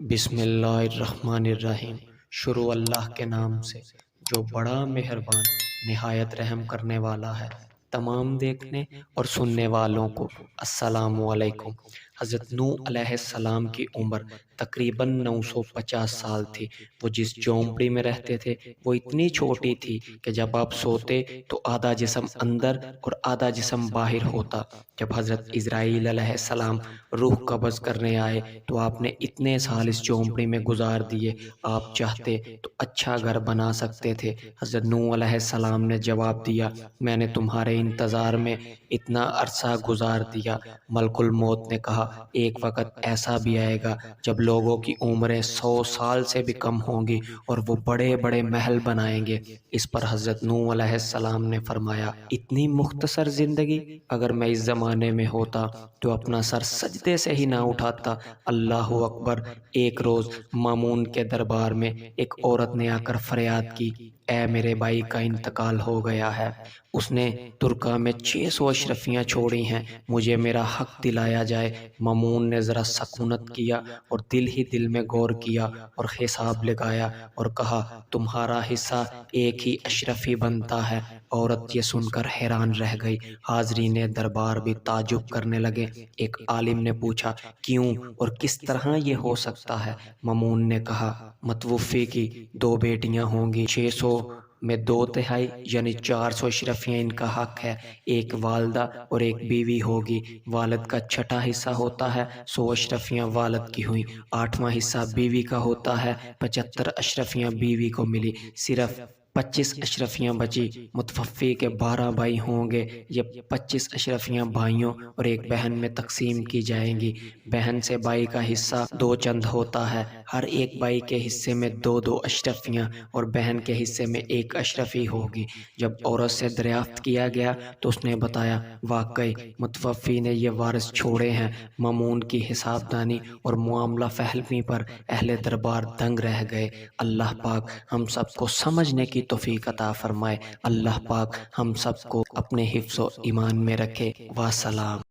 بسم اللہ الرحمن الرحیم۔ شروع اللہ کے نام سے جو بڑا مہربان نہایت رحم کرنے والا ہے۔ تمام دیکھنے اور سننے والوں کو السلام علیکم۔ حضرت نوح علیہ السلام کی عمر تقریباً 950 سال تھی۔ وہ جس جھونپڑی میں رہتے تھے وہ اتنی چھوٹی تھی کہ جب آپ سوتے تو آدھا جسم اندر اور آدھا جسم باہر ہوتا۔ جب حضرت اسرائیل علیہ السلام روح قبض کرنے آئے تو آپ نے اتنے سال اس جھونپڑی میں گزار دیے، آپ چاہتے تو اچھا گھر بنا سکتے تھے۔ حضرت نوح علیہ السلام نے جواب دیا، میں نے تمہارے انتظار میں اتنا عرصہ گزار دیا۔ ملک الموت نے کہا، ایک وقت ایسا بھی آئے گا جب لوگوں کی عمریں 100 سال سے بھی کم ہوں گی اور وہ بڑے بڑے محل بنائیں گے۔ اس پر حضرت نوح علیہ السلام نے فرمایا، اتنی مختصر زندگی! اگر میں اس زمانے میں ہوتا تو اپنا سر سجدے سے ہی نہ اٹھاتا۔ اللہ اکبر۔ ایک روز مامون کے دربار میں ایک عورت نے آ کر فریاد کی، اے میرے بھائی کا انتقال ہو گیا ہے، اس نے ترکا میں 600 اشرفیاں چھوڑی ہیں، مجھے میرا حق دلایا جائے۔ مامون نے ذرا سکونت کیا اور دل ہی دل میں غور کیا اور حساب لگایا اور کہا، تمہارا حصہ ایک ہی اشرفی بنتا ہے۔ عورت یہ سن کر حیران رہ گئی۔ حاضرین دربار بھی تعجب کرنے لگے۔ ایک عالم نے پوچھا، کیوں اور کس طرح یہ ہو سکتا ہے؟ مامون نے کہا، متوفی کی 2 بیٹیاں ہوں گی، 600 میں 2/3 یعنی 400 اشرفیاں ان کا حق ہے، ایک والدہ اور ایک بیوی ہوگی، والد کا 6واں حصہ ہوتا ہے، 100 اشرفیاں والد کی ہوئیں، 8واں حصہ بیوی کا ہوتا ہے، 75 اشرفیاں بیوی کو ملی، صرف 25 اشرفیاں بچی۔ متوفی کے 12 بھائی ہوں گے، یہ 25 اشرفیاں بھائیوں اور ایک بہن میں تقسیم کی جائیں گی۔ بہن سے بھائی کا حصہ 2 چند ہوتا ہے، ہر ایک بھائی کے حصے میں 2 اشرفیاں اور بہن کے حصے میں 1 اشرفی ہوگی۔ جب عورت سے دریافت کیا گیا تو اس نے بتایا، واقعی متوفی نے یہ وارث چھوڑے ہیں۔ مامون کی حساب دانی اور معاملہ فہمی پر اہل دربار دنگ رہ گئے۔ اللہ پاک ہم سب کو سمجھنے کی توفیق عطا فرمائے۔ اللہ پاک ہم سب کو اپنے حفظ و ایمان میں رکھے۔ وسلام۔